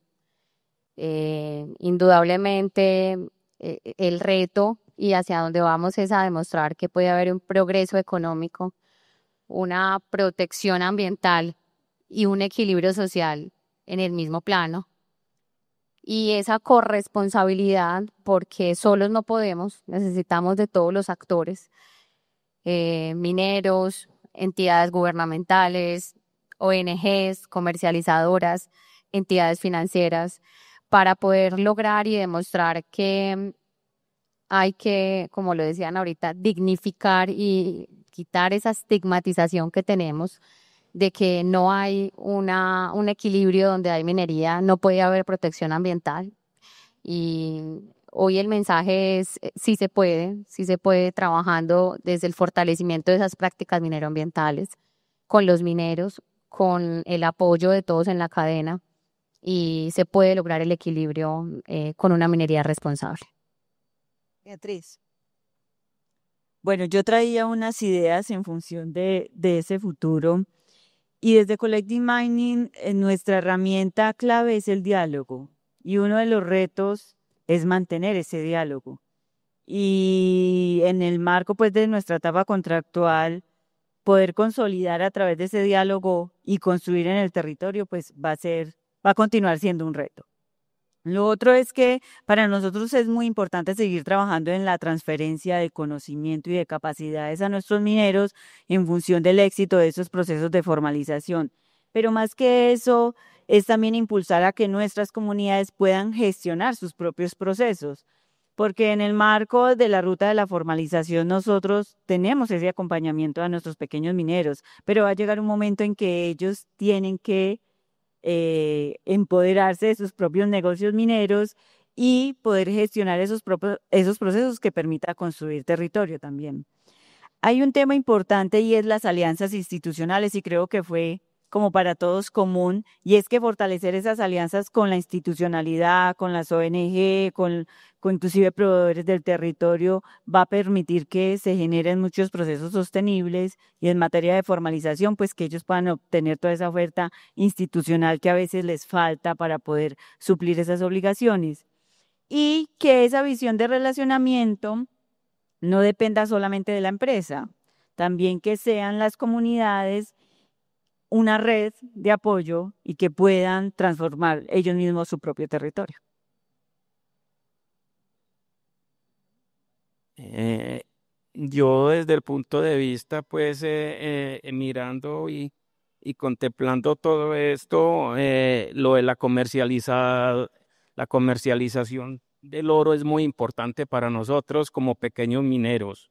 Indudablemente, el reto y hacia dónde vamos es a demostrar que puede haber un progreso económico, una protección ambiental y un equilibrio social en el mismo plano. Y esa corresponsabilidad, porque solos no podemos, necesitamos de todos los actores, mineros, entidades gubernamentales, ONGs, comercializadoras, entidades financieras, para poder lograr y demostrar que hay que, como lo decían ahorita, dignificar y quitar esa estigmatización que tenemos de que no hay un equilibrio donde hay minería, no puede haber protección ambiental. Y hoy el mensaje es, sí se puede trabajando desde el fortalecimiento de esas prácticas mineroambientales, con los mineros, con el apoyo de todos en la cadena, y se puede lograr el equilibrio con una minería responsable. Beatriz. Bueno, yo traía unas ideas en función de ese futuro y desde Collective Mining nuestra herramienta clave es el diálogo y uno de los retos es mantener ese diálogo. Y en el marco pues de nuestra etapa contractual, poder consolidar a través de ese diálogo y construir en el territorio pues va a continuar siendo un reto. Lo otro es que para nosotros es muy importante seguir trabajando en la transferencia de conocimiento y de capacidades a nuestros mineros en función del éxito de esos procesos de formalización. Pero más que eso, es también impulsar a que nuestras comunidades puedan gestionar sus propios procesos, porque en el marco de la ruta de la formalización nosotros tenemos ese acompañamiento a nuestros pequeños mineros, pero va a llegar un momento en que ellos tienen que empoderarse de sus propios negocios mineros y poder gestionar esos procesos que permita construir territorio también. Hay un tema importante y es las alianzas institucionales y creo que fue como para todos común, y es que fortalecer esas alianzas con la institucionalidad, con las ONG, con inclusive proveedores del territorio, va a permitir que se generen muchos procesos sostenibles y en materia de formalización, pues que ellos puedan obtener toda esa oferta institucional que a veces les falta para poder suplir esas obligaciones. Y que esa visión de relacionamiento no dependa solamente de la empresa, también que sean las comunidades una red de apoyo y que puedan transformar ellos mismos su propio territorio. Yo desde el punto de vista, pues, mirando y contemplando todo esto, lo de la comercialización del oro es muy importante para nosotros como pequeños mineros.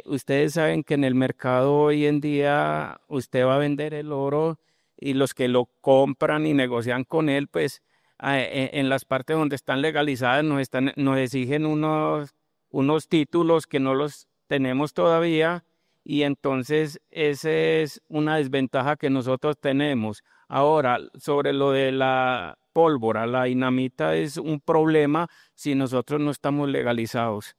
Ustedes saben que en el mercado hoy en día usted va a vender el oro y los que lo compran y negocian con él, pues en las partes donde están legalizadas nos exigen unos títulos que no los tenemos todavía, y entonces esa es una desventaja que nosotros tenemos. Ahora, sobre lo de la pólvora, la dinamita es un problema si nosotros no estamos legalizados.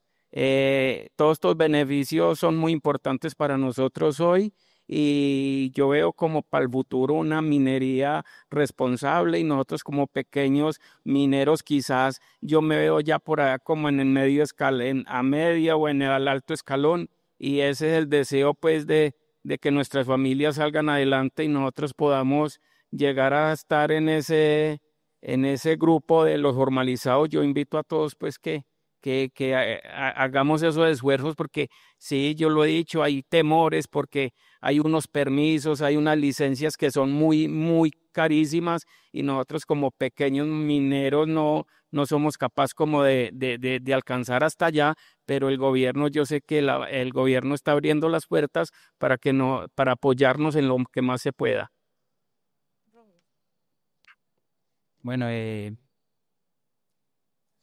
Todos estos beneficios son muy importantes para nosotros hoy, y yo veo como para el futuro una minería responsable, y nosotros como pequeños mineros quizás yo me veo ya por allá como en el medio escalón, a media o en el alto escalón, y ese es el deseo pues de que nuestras familias salgan adelante y nosotros podamos llegar a estar en ese grupo de los formalizados. Yo invito a todos pues que hagamos esos esfuerzos, porque sí, yo lo he dicho, hay temores porque hay unos permisos, hay unas licencias que son muy, muy carísimas, y nosotros como pequeños mineros no somos capaces como de alcanzar hasta allá, pero el gobierno, yo sé que el gobierno está abriendo las puertas para apoyarnos en lo que más se pueda. Bueno,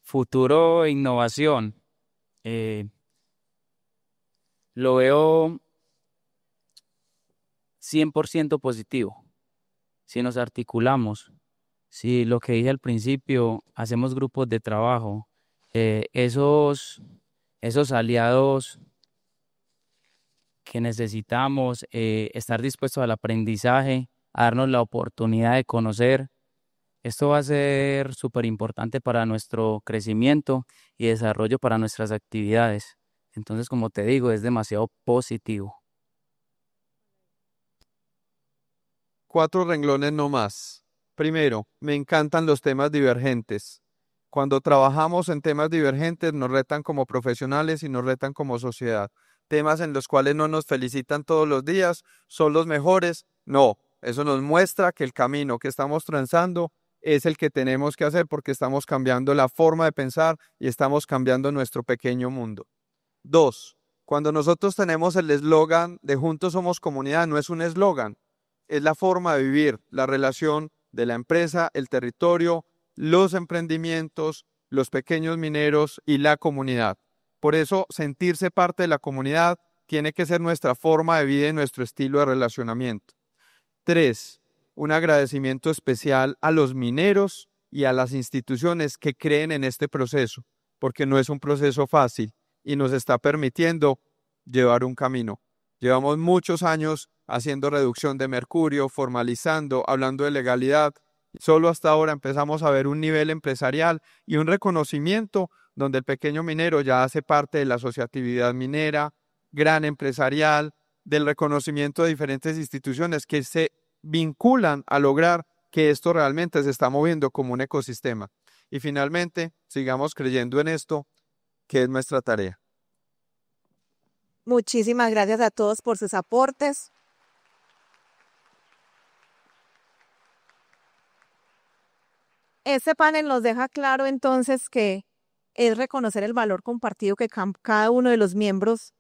futuro e innovación. Lo veo 100% positivo. Si nos articulamos, si lo que dije al principio, hacemos grupos de trabajo, esos aliados que necesitamos, estar dispuestos al aprendizaje, a darnos la oportunidad de conocer. Esto va a ser súper importante para nuestro crecimiento y desarrollo para nuestras actividades. Entonces, como te digo, es demasiado positivo. 4 renglones no más. Primero, me encantan los temas divergentes. Cuando trabajamos en temas divergentes nos retan como profesionales y nos retan como sociedad. Temas en los cuales no nos felicitan todos los días, son los mejores. No, eso nos muestra que el camino que estamos transando es el que tenemos que hacer, porque estamos cambiando la forma de pensar y estamos cambiando nuestro pequeño mundo. 2. Cuando nosotros tenemos el eslogan de Juntos somos comunidad, no es un eslogan, es la forma de vivir, la relación de la empresa, el territorio, los emprendimientos, los pequeños mineros y la comunidad. Por eso, sentirse parte de la comunidad tiene que ser nuestra forma de vida y nuestro estilo de relacionamiento. 3. Un agradecimiento especial a los mineros y a las instituciones que creen en este proceso, porque no es un proceso fácil y nos está permitiendo llevar un camino. Llevamos muchos años haciendo reducción de mercurio, formalizando, hablando de legalidad. Solo hasta ahora empezamos a ver un nivel empresarial y un reconocimiento donde el pequeño minero ya hace parte de la asociatividad minera, gran empresarial, del reconocimiento de diferentes instituciones que se vinculan a lograr que esto realmente se está moviendo como un ecosistema. Y finalmente, sigamos creyendo en esto, que es nuestra tarea. Muchísimas gracias a todos por sus aportes. Este panel nos deja claro entonces que es reconocer el valor compartido que cada uno de los miembros,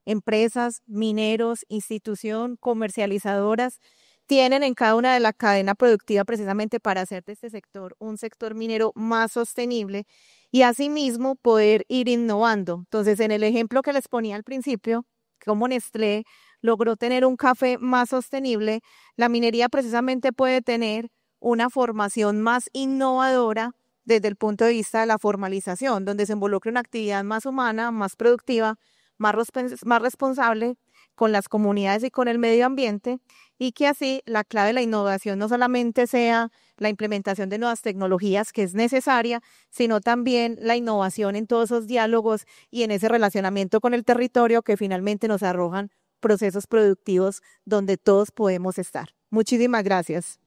empresas, mineros, institución, comercializadoras, tienen en cada una de la cadena productiva, precisamente para hacer de este sector un sector minero más sostenible y asimismo poder ir innovando. Entonces, en el ejemplo que les ponía al principio, como Nestlé logró tener un café más sostenible, la minería precisamente puede tener una formación más innovadora desde el punto de vista de la formalización, donde se involucre una actividad más humana, más productiva, más responsable con las comunidades y con el medio ambiente, y que así la clave de la innovación no solamente sea la implementación de nuevas tecnologías, que es necesaria, sino también la innovación en todos esos diálogos y en ese relacionamiento con el territorio que finalmente nos arrojan procesos productivos donde todos podemos estar. Muchísimas gracias.